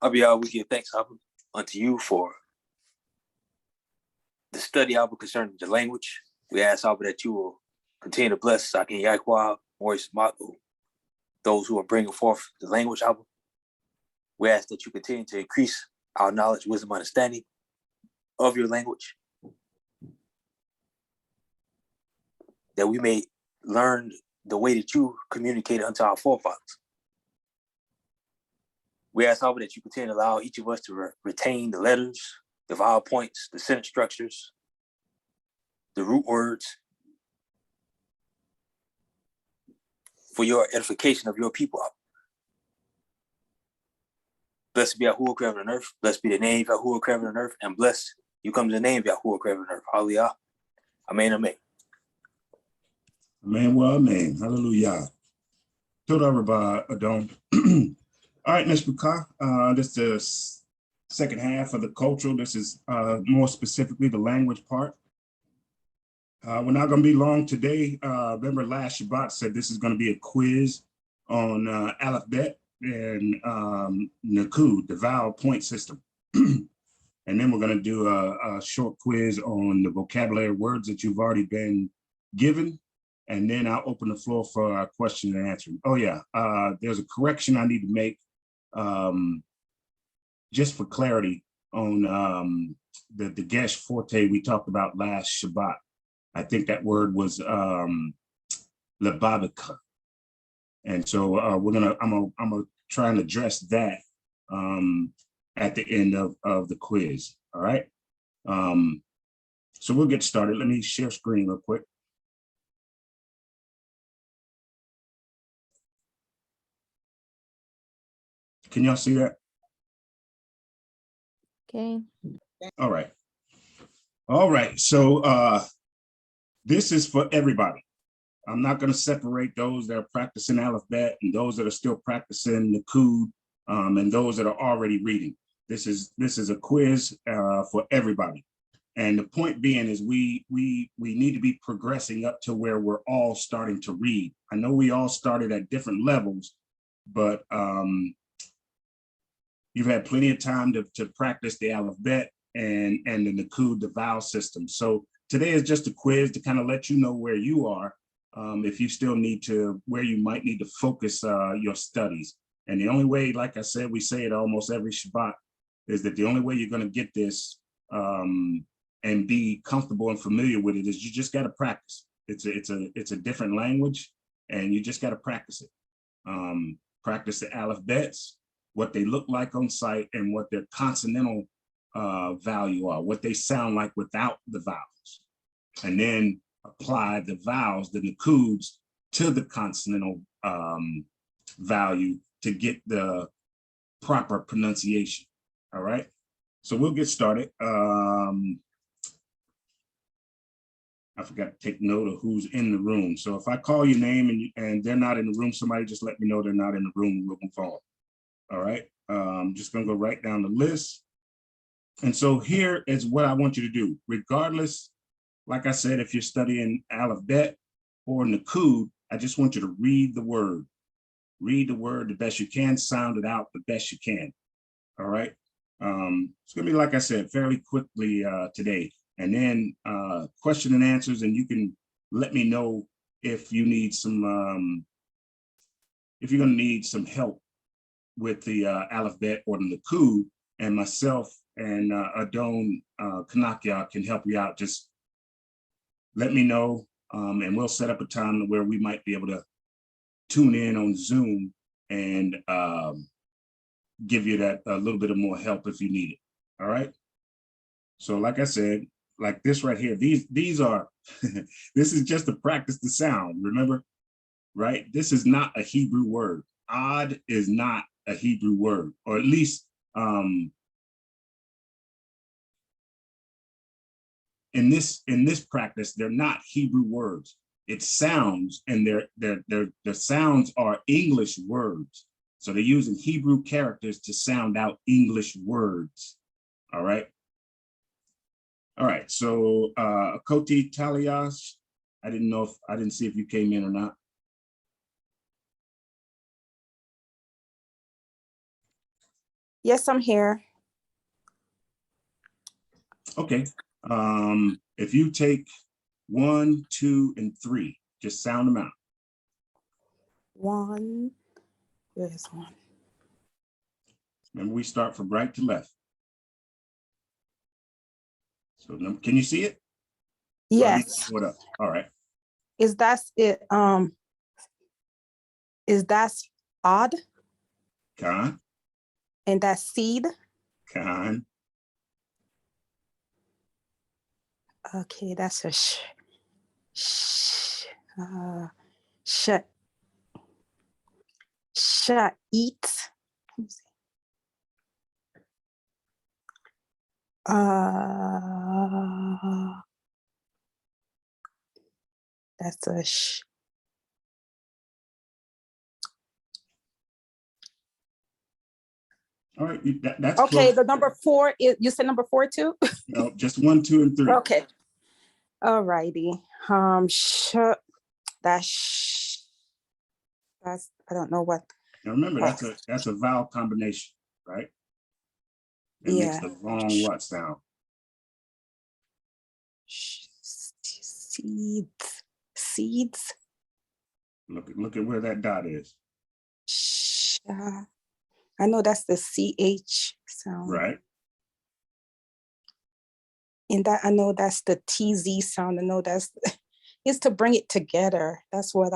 Abiyah, we give thanks, Abba, unto you for the study, Abba, concerning the language. We ask, Abba, that you will continue to bless Zaqan, Yaiqab, Maurice, Matu, those who are bringing forth the language, Abba. We ask that you continue to increase our knowledge, wisdom, understanding of your language, that we may learn the way that you communicated unto our forefathers. We ask, Abba, that you continue to allow each of us to retain the letters, the vowel points, the sentence structures, the root words, for your edification of your people. Blessed be Yahuwah, creator on earth. Blessed be the name of Yahuwah, creator on earth. And blessed you come to the name of Yahuwah, creator on earth. Hallelujah. Amen, amen. Amen, well, amen. Hallelujah. Toda Rabbi Adon. All right, Ms. Bukah, this is the second half of the cultural. This is more specifically the language part. We're not going to be long today. Remember last Shabbat said this is going to be a quiz on alphabet and Nakud, the vowel point system. And then we're going to do a short quiz on the vocabulary words that you've already been given. And then I'll open the floor for question and answer. Oh yeah, there's a correction I need to make just for clarity on the Gesh Forte we talked about last Shabbat. I think that word was Lebabica. And so I'm gonna try and address that at the end of the quiz. All right. So we'll get started. Let me share screen real quick. Can y'all see that? Okay. All right. All right. So this is for everybody. I'm not going to separate those that are practicing alphabet and those that are still practicing the Nakud and those that are already reading. This is a quiz for everybody. And the point being is we need to be progressing up to where we're all starting to read. I know we all started at different levels, but you've had plenty of time to practice the alphabet and the Nakud, the vowel system. So today is just a quiz to kind of let you know where you are, if you still need to, where you might need to focus your studies. And the only way, like I said, we say it almost every Shabbat, is that the only way you're going to get this and be comfortable and familiar with it is you just got to practice. It's a different language, and you just got to practice it. Practice the alphabets, what they look like on sight, and what their consonantal value are, what they sound like without the vowels, and then apply the vowels, the Nakuds, to the consonantal value to get the proper pronunciation. All right, so we'll get started. I forgot to take note of who's in the room. So if I call your name and they're not in the room, somebody just let me know they're not in the room. We'll move on. All right, I'm just gonna go right down the list. And so here is what I want you to do. Regardless, like I said, if you're studying alphabet or Nakud, I just want you to read the word. Read the word the best you can, sound it out the best you can. All right. It's gonna be, like I said, fairly quickly today. And then question and answers, and you can let me know if you need some, if you're gonna need some help with the alphabet or the Nakud, and myself and Adon Kanakia can help you out. Just let me know, and we'll set up a time where we might be able to tune in on Zoom and give you that a little bit of more help if you need it. All right. So like I said, like this right here, these are, this is just to practice the sound, remember, right? This is not a Hebrew word. Odd is not a Hebrew word, or at least in this practice, they're not Hebrew words. It's sounds, and the sounds are English words. So they're using Hebrew characters to sound out English words. All right. All right. So Koti Taliash, I didn't see if you came in or not. Yes, I'm here. Okay. If you take 1, 2, and 3, just sound them out. 1, where's 1? Remember, we start from right to left. So can you see it? Yes. What up? All right. Is that it? Is that odd? Khan, And that seed? Khan, Okay, that's a eat. That's a all right. That's okay. close. The number 4 is, you said number 4 too? No, just 1, 2, and 3. Okay. All righty. That's I don't know what. Now remember, that's a vowel combination, right? It makes the long what sound? Seeds. Look at where that dot is. I know that's the CH sound. Right. And that I know that's the TZ sound. I know that's it's to bring it together. That's what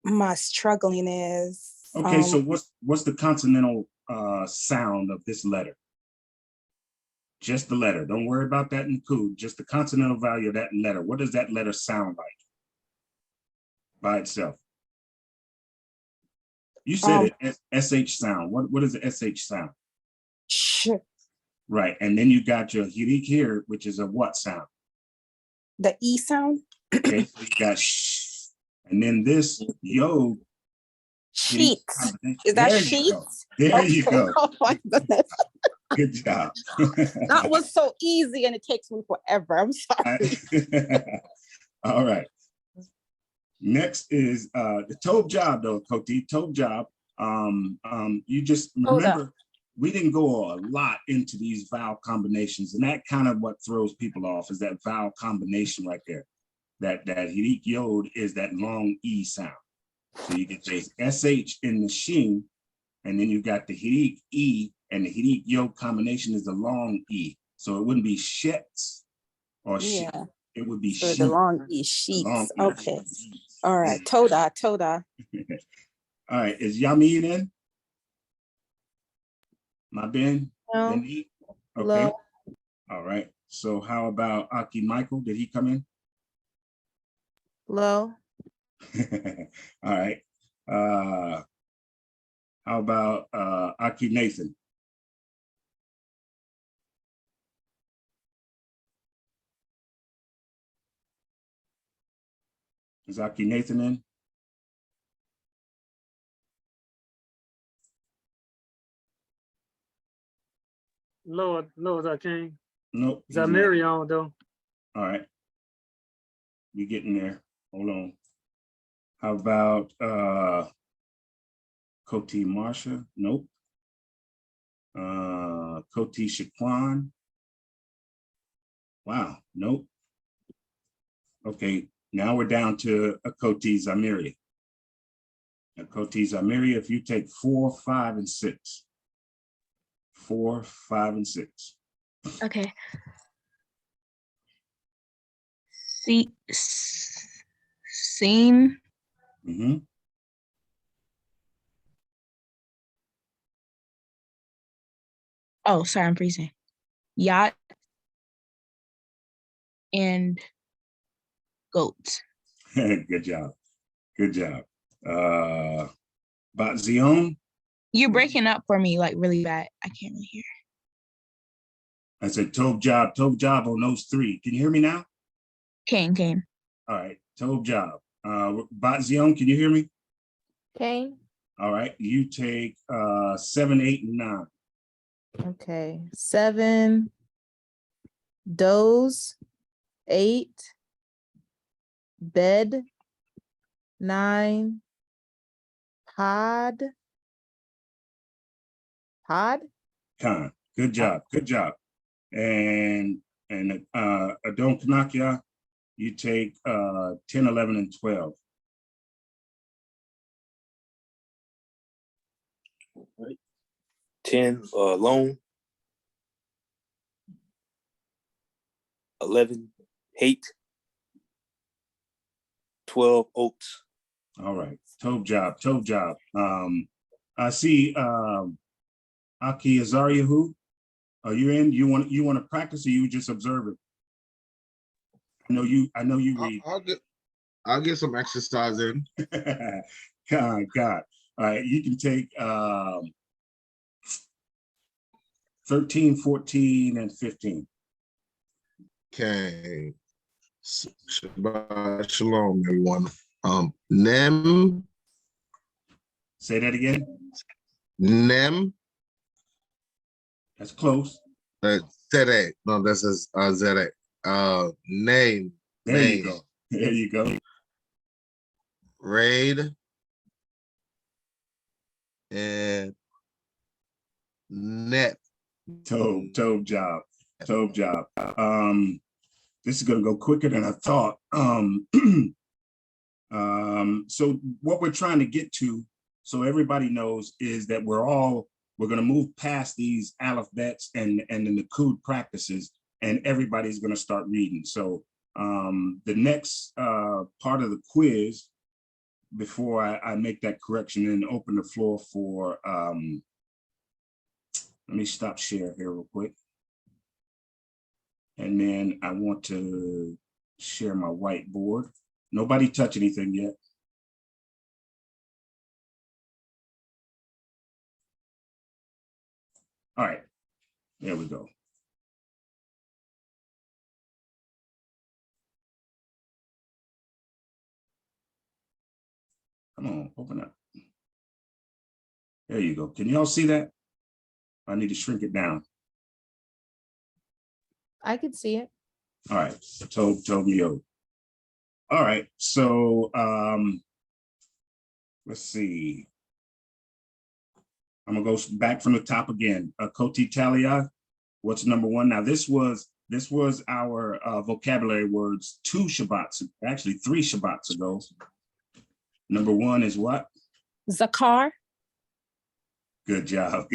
my struggling is. Okay, so what's the consonantal sound of this letter? Just the letter. Don't worry about that in code. Just the consonantal value of that letter. What does that letter sound like by itself? You said it, SH sound. What is the SH sound? Sure. Right, and then you got your hirik here, which is a what sound? The E sound. Okay, so you got sh, and then this yo. Sheets. Is that there sheets? You go. There you go. Oh my goodness. Good job. That was so easy and it takes me forever. I'm sorry. All right. Next is the Tov job though, Koti. Tov job. You just remember we didn't go a lot into these vowel combinations, and that kind of what throws people off is that vowel combination right there. That hirik yod is that long E sound. So you get this SH in the shin, and then you got the hirik E, and the hirik yod combination is the long E. So it wouldn't be shets or shit. It would be so the long E, sheets. Okay. All right. Toda. All right. Is Yami in? My Ben? No. Okay. Hello. All right. So how about Aki Michael? Did he come in? Hello. All right. How about Aki Nathan? Is Aki Nathan in? Lord, Zaqan. Nope. Zamiri on though. All right. We getting there. Hold on. How about Koti Marsha? Nope. Koti Shaquan? Wow, nope. Okay, now we're down to a Koti Zamiri. A Koti Zamiri, if you take 4, 5, and 6. 4, 5, and 6. Okay. Scene. Mm-hmm. Oh, sorry, I'm freezing. Yacht and goats. Good job. Good job. Batzion? You're breaking up for me like really bad. I can't really hear. I said Tov job on those 3. Can you hear me now? Kane. All right, Tov job. Batzion, can you hear me? Kane. All right, you take 7, 8, and 9. Okay. 7, doze, 8, bed, 9, pod, Pod. Khan. Good job. Good job. And Adon Kanakia, you take 10, 11, and 12. Right. 10 loan. 11 hate. 12 oats. All right. Tov job. Tov job. I see Aki Azariahu. Are you in? You want to practice, or you just observe it? I know you read. I'll get some exercise in. God. All right, you can take 13, 14, and 15. Okay. Shabbat shalom, everyone. Nem. Say that again. Nem. That's close. Zedek. No, this is Zedek. Name. There you go. There you go. Raid. And net. Tov job. This is going to go quicker than I thought. So what we're trying to get to, so everybody knows, is that we're going to move past these alphabets and the Nakud practices, and everybody's going to start reading. So the next part of the quiz, before I make that correction and open the floor for, let me stop share here real quick. And then I want to share my whiteboard. Nobody touch anything yet. All right, there we go. Come on, open up. There you go. Can y'all see that? I need to shrink it down. I could see it. All right, told me. All right, so let's see. I'm gonna go back from the top again. Koti Talia, what's number one? Now this was our vocabulary words 2 Shabbats, actually 3 Shabbats ago. Number one is what? Zaqan. Good job.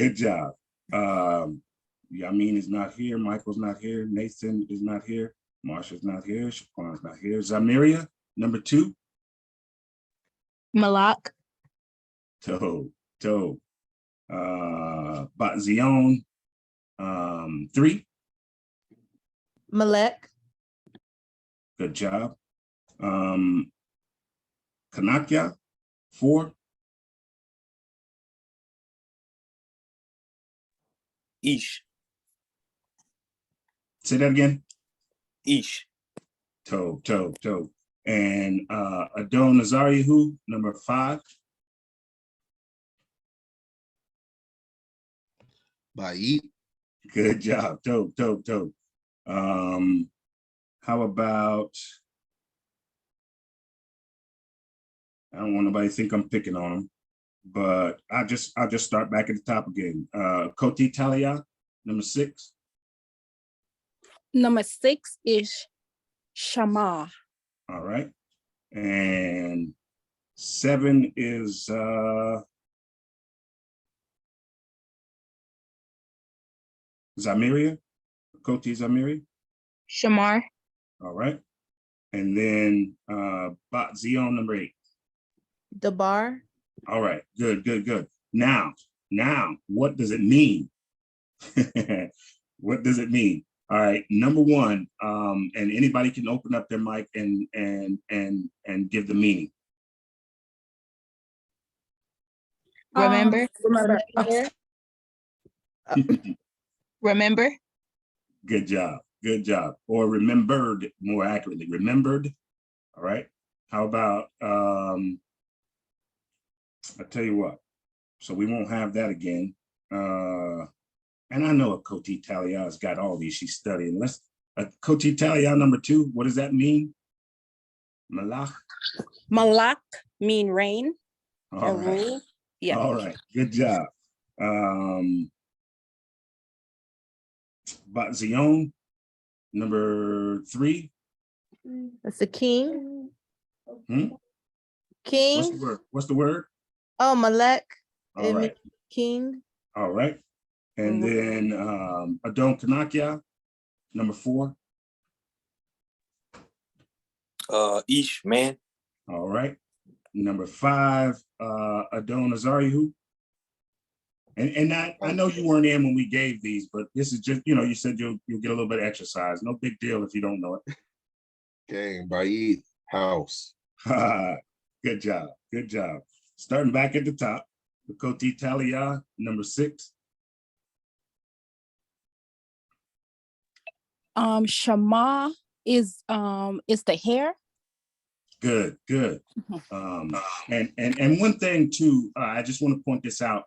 Yamin is not here. Michael's not here. Nathan is not here. Marsha's not here. Shaquan's not here. Zamiria, number 2. Malak. Toe. Batzion, 3. Malek. Good job. Kanakya, 4. Ish. Say that again. Ish. Toe. And Adon Nazariahu, number 5. Ba'it. Good job. Toe. How about, I don't want nobody to think I'm picking on them, but I'll just start back at the top again. Koti Talia, number 6. Number 6 is Shama. All right. And 7 is Zamiria, Koti Zamiria. Shamar. All right. And then Batzion, number 8. Dabar. All right, good. Now, what does it mean? What does it mean? All right, number 1, and anybody can open up their mic and give the meaning. Remember. Remember. Good job. Or remembered, more accurately, remembered. All right. How about, I'll tell you what, so we won't have that again. And I know a Koti Talia's got all these, she's studying. Let's, Koti Talia, number 2, what does that mean? Malach? Malak mean rain All or right. rule. Yeah. All right, good job. Batzion, number 3. That's the king. Hmm? What's King. the word? What's the word? Oh, Malek. All It right. means king. All right. And then Adon Kanakia, number 4. Ish, man. All right. Number 5, Adon Azarihu. And I know you weren't in when we gave these, but this is just, you said you'll get a little bit of exercise. No big deal if you don't know it. Gang, Ba'id, house. Good job. Good job. Starting back at the top, Lakoti Talia, number 6. Shema is the hair. Good, good. And one thing too, I just want to point this out.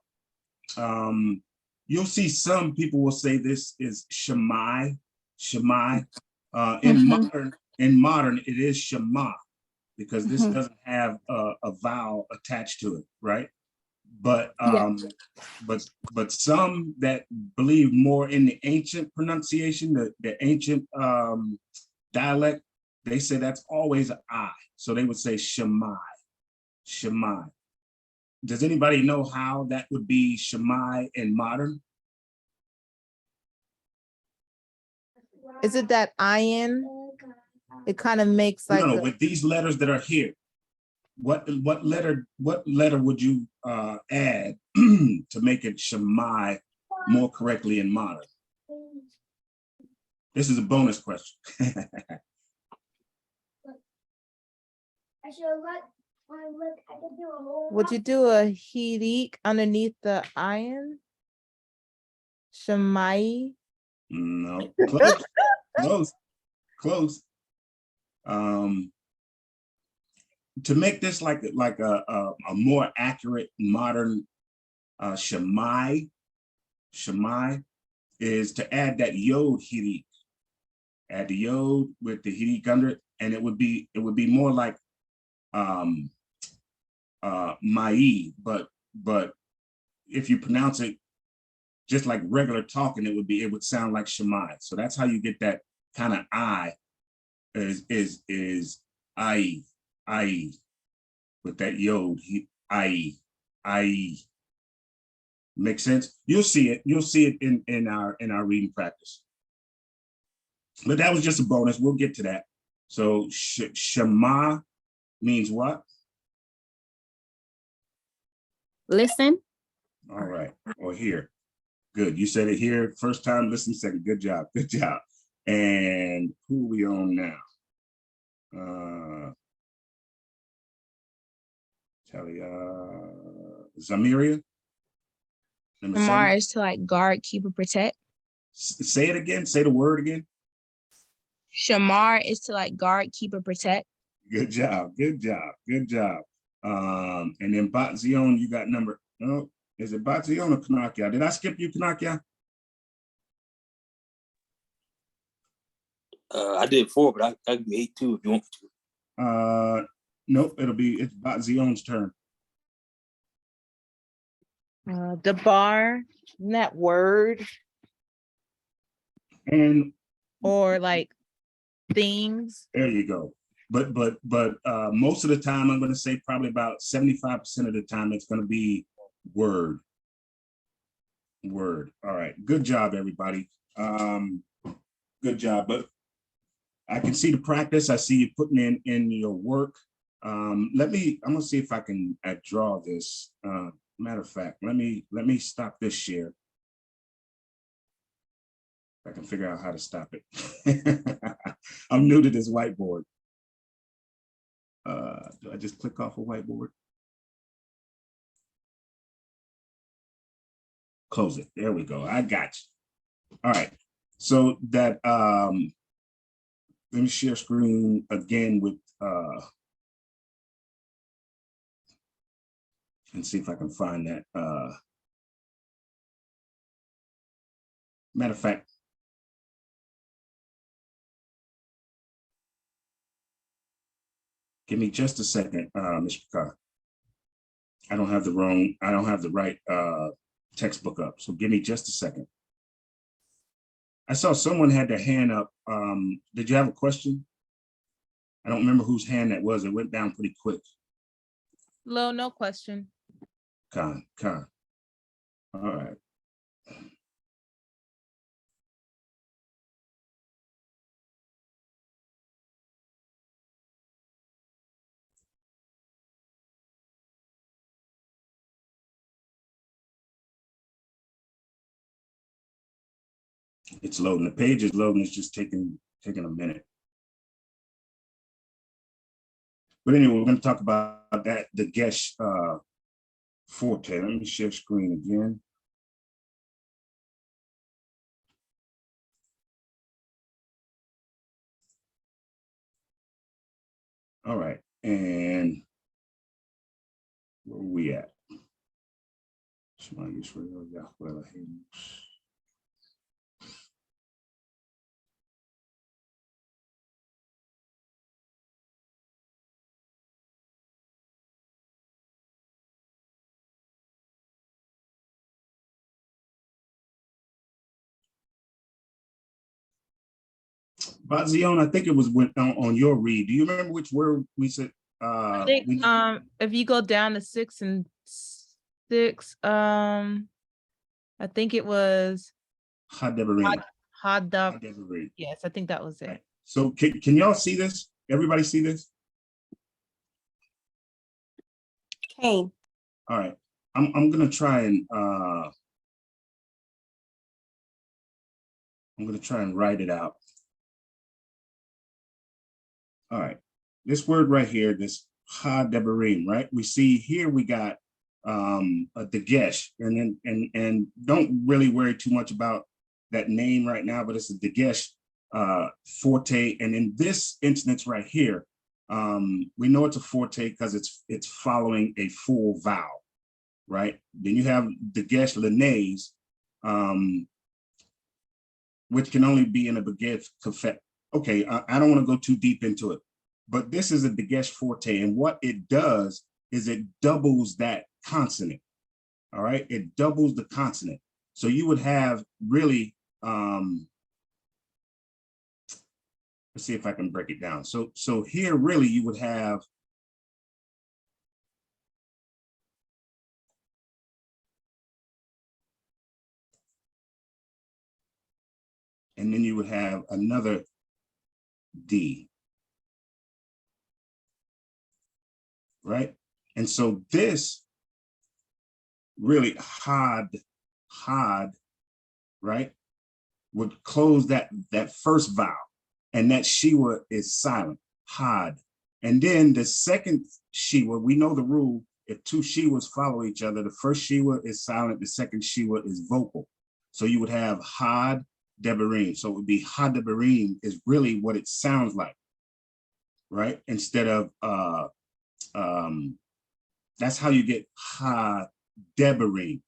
You'll see some people will say this is Shemai. In modern, it is Shema, because this doesn't have a vowel attached to it, right? But but some that believe more in the ancient pronunciation, the ancient dialect, they say that's always an I. So they would say Shemai. Does anybody know how that would be Shemai in modern? Is it that iron? It kind of makes like No, with these letters that are here, what letter would you add to make it Shemai more correctly in modern? This is a bonus question. Would you do a hirik underneath the iron? Shemai. No, close. To make this like a more accurate modern Shemai is to add that yod hirik. Add the yod with the hirik under it, and it would be more like mai, but if you pronounce it just like regular talking, it would sound like Shemai. So that's how you get that kind of I is I with that yod I. Make sense? You'll see it in our reading practice. But that was just a bonus. We'll get to that. So Shema means what? Listen. All right, or hear. Good. You said it here first time, listen second. Good job. Good job. And who are we on now? Zamiria. Shamar is to like guard, keep, or protect. Say it again. Say the word again. Shamar is to like guard, keep, or protect. Good job. Good job. Good job. And then Batzion, you got number. Oh, is it Batzion or Kanakia? Did I skip you, Kanakia? I did 4, but I can be 8 too if you want me to. Nope. It's Batzion's turn. The bar, that word, And or like things. there you go. But most of the time, I'm going to say probably about 75% of the time, it's going to be word. All right. Good job, everybody. Good job. But I can see the practice. I see you putting in your work. I'm going to see if I can draw this. Matter of fact, let me stop this share. I can figure out how to stop it. I'm new to this whiteboard. Do I just click off a whiteboard? Close it. There we go. I got you. All right. So that let me share screen again with and see if I can find that. Matter of fact, give me just a second, Mr. Carr. I don't have the right textbook up, so give me just a second. I saw someone had their hand up. Did you have a question? I don't remember whose hand that was. It went down pretty quick. Lo, no question. Con. All right. It's loading. The page is loading. It's just taking a minute. But anyway, we're going to talk about that, the Gesh forte. Let me share screen again. All right, and where are we at? Bazion, I think it was went on your read. Do you remember which word we said? I think if you go down to 6 and 6, I think it was Hadebarim. Hadab. Hadebarim. Yes, I think that was it. So can y'all see this? Everybody see this? Cain. All right. I'm gonna try and write it out. All right. This word right here, this Hadebarim, right? We see here we got the Gesh, and don't really worry too much about that name right now, but it's a Dagesh forte. And in this instance right here, we know it's a forte because it's following a full vowel, right? Then you have Dagesh Linnaeus, which can only be in a Beged Kafet. Okay, I don't want to go too deep into it, but this is a Dagesh forte, and what it does is it doubles that consonant. All right, it doubles the consonant. So you would have really, let's see if I can break it down. So here really you would have and then you would have another D, right? And so this really had, right, would close that first vowel, and that Shiwa is silent, had. And then the second Shiwa, we know the rule, if two Shiwas follow each other, the first Shiwa is silent, the second Shiwa is vocal. So you would have had Debarim. So it would be Hadebarim is really what it sounds like, right? Instead of, that's how you get Hadebarim.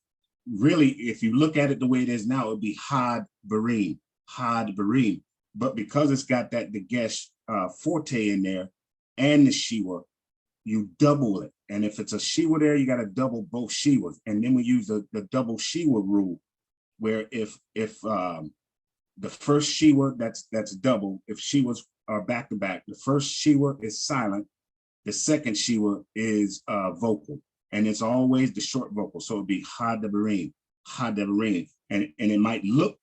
Really, if you look at it the way it is now, it would be Hadebarim. But because it's got that Dagesh forte in there and the Shiwa, you double it. And if it's a Shiwa there, you got to double both Shiwas. And then we use the double Shiwa rule, where if the first Shiwa, that's double. If Shiwas are back to back, the first Shiwa is silent, the second Shiwa is vocal, and it's always the short vocal. So it'd be Hadebarim. And it might look,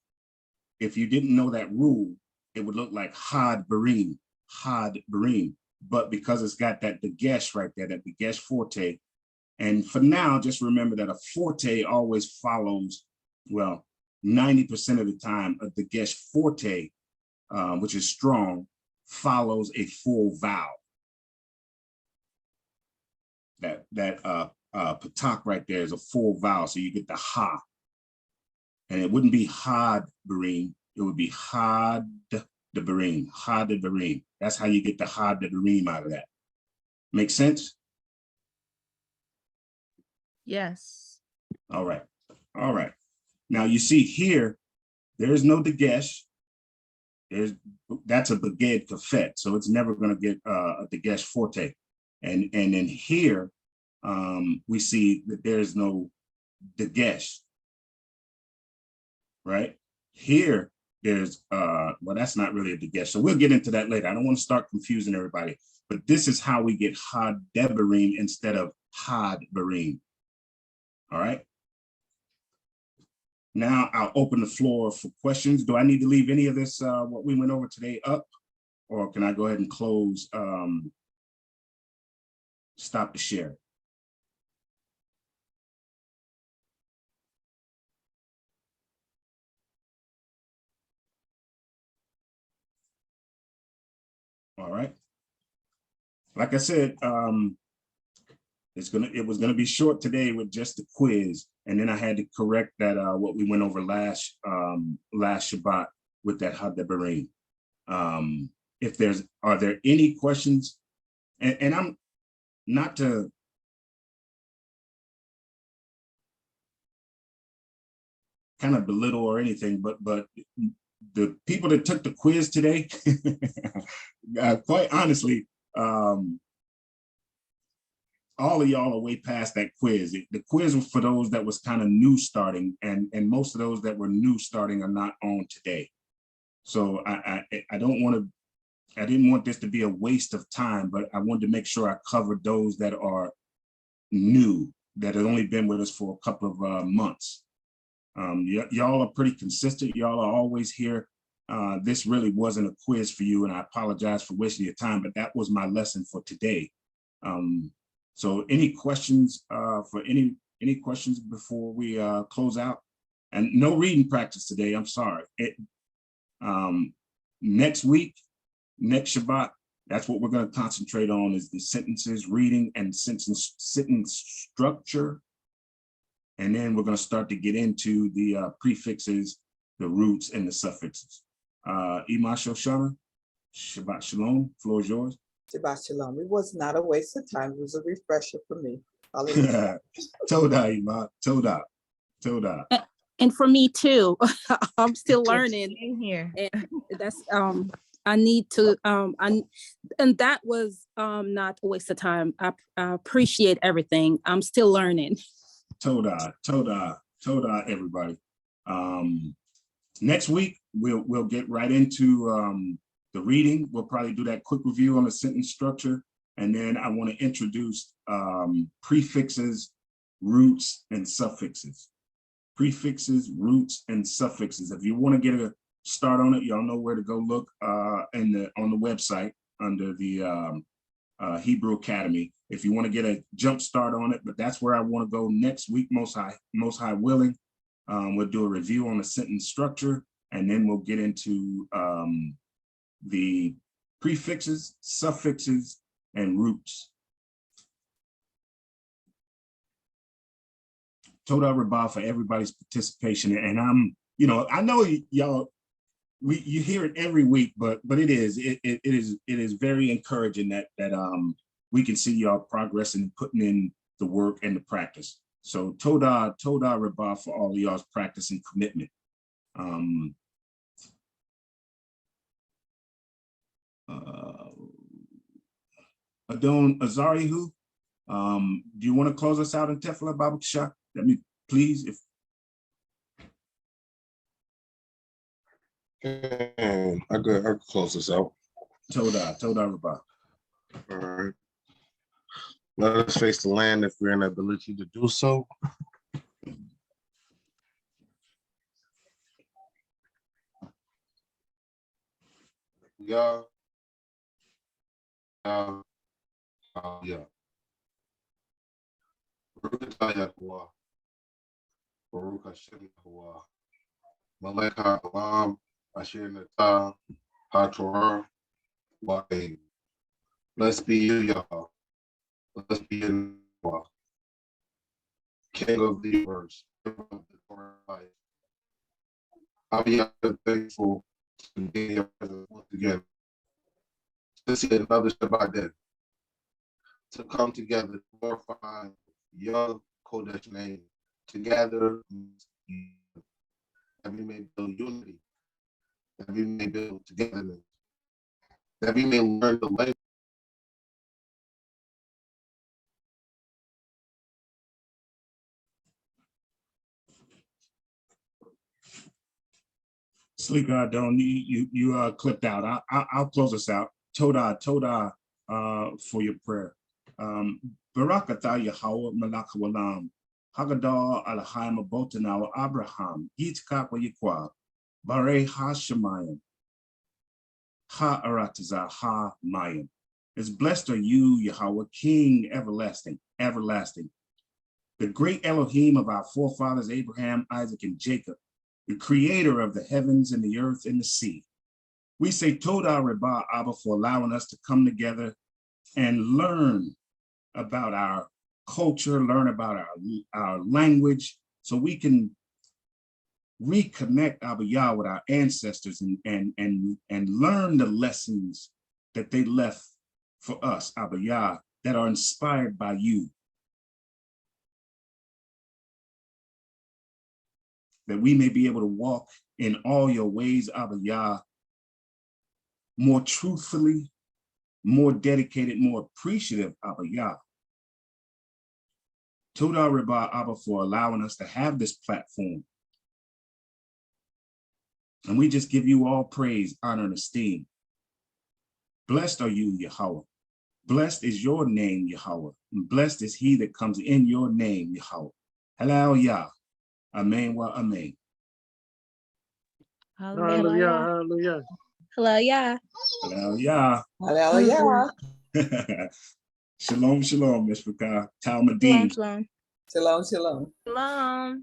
if you didn't know that rule, it would look like Hadebarim. But because it's got that Dagesh right there, that Dagesh forte, and for now, just remember that a forte always follows, well, 90% of the time, a Dagesh forte, which is strong, follows a full vowel. That patak right there is a full vowel, so you get the ha. And it wouldn't be Hadebarim, it would be Hadebarim. That's how you get the Hadebarim out of that. Make sense? Yes. All right. Now you see here, there's no Dagesh. That's a Beged Kafet, so it's never going to get a Dagesh forte. And then here, we see that there's no Dagesh, right? Here, there's, well, that's not really a Dagesh. So we'll get into that later. I don't want to start confusing everybody, but this is how we get Hadebarim instead of Hadbarim. All right. Now I'll open the floor for questions. Do I need to leave any of this, what we went over today up, or can I go ahead and close, stop the share? All right. Like I said, it was gonna be short today with just the quiz, and then I had to correct that what we went over last Shabbat with that Hadebarim. Are there any questions? And I'm not to kind of belittle or anything, but the people that took the quiz today, quite honestly, all of y'all are way past that quiz. The quiz was for those that was kind of new starting, and most of those that were new starting are not on today. So I didn't want this to be a waste of time, but I wanted to make sure I covered those that are new, that have only been with us for a couple of months. Y'all are pretty consistent. Y'all are always here. This really wasn't a quiz for you, and I apologize for wasting your time, but that was my lesson for today. So any questions any questions before we close out? And no reading practice today, I'm sorry. Next week, next Shabbat, that's what we're going to concentrate on, is the sentences, reading, and sentence structure. And then we're going to start to get into the prefixes, the roots, and the suffixes. Ima Shoshana, Shabbat Shalom, floor is yours. Shabbat Shalom. It was not a waste of time. It was a refresher for me. Hallelujah. Toda, Ima, Toda, Toda. And for me too, I'm still learning. In here. And that's I need to and that was not a waste of time. I appreciate everything. I'm still learning. Toda, Toda, Toda, everybody. Next week we'll get right into the reading. We'll probably do that quick review on the sentence structure, and then I want to introduce prefixes, roots, and suffixes. Prefixes, roots, and suffixes. If you want to get a start on it, y'all know where to go look on the website under the Hebrew Academy. If you want to get a jump start on it, but that's where I want to go next week, most high willing. We'll do a review on the sentence structure, and then we'll get into the prefixes, suffixes, and roots. Toda Rabbah for everybody's participation. And I know y'all, you hear it every week, but it is very encouraging that we can see y'all progressing, putting in the work and the practice. So Toda Rabbah for all of y'all's practice and commitment. Adon Azarihu, do you want to close us out in Tefillah, Baba Kishah? Let me, please. I could close this out. Toda Rabbah. All right. Let us face the land if we're in the ability to do so. Yeah. Yeah. Baruch Yahawadah. Baruch Hashem Yahawadah. Malek HaOlam, Asher Natah, HaTorah, Wa'ed. Blessed be you, Yah. Blessed be you, Yah. King of the universe, King of the Torah life. I'll be thankful to be in your presence once again. To see another Shabbat day. To come together, to glorify your Kodesh name, together, that we may build unity, that we may build togetherness, that we may learn the language. Sleeker, don't you clipped out. I'll close us out. Toda for your prayer. Barakatah Yahweh Malaka Walam. Hagadar Alahim Botanawa Abraham. Yitzchak Yikwa. Bare Hashemayim. Ha Arataza Ha Mayim. Is blessed are you, Yahweh, King everlasting, everlasting. The great Elohim of our forefathers, Abraham, Isaac, and Jacob, the creator of the heavens and the earth and the sea. We say Toda Reba Abba for allowing us to come together and learn about our culture, learn about our language, so we can reconnect Abba Yah with our ancestors and learn the lessons that they left for us, Abba Yah, that are inspired by you. That we may be able to walk in all your ways, Abba Yah, more truthfully, more dedicated, more appreciative, Abba Yah. Toda Reba Abba for allowing us to have this platform. And we just give you all praise, honor, and esteem. Blessed are you, Yahweh. Blessed is your name, Yahweh. And blessed is he that comes in your name, Yahweh. Hallelujah. Amen wa amen. Hallelujah, hallelujah. Hello, yeah. Hallelujah. Hallelujah. Shalom, shalom, Miss Talmudine. Shalom, shalom. Shalom, shalom. Shalom.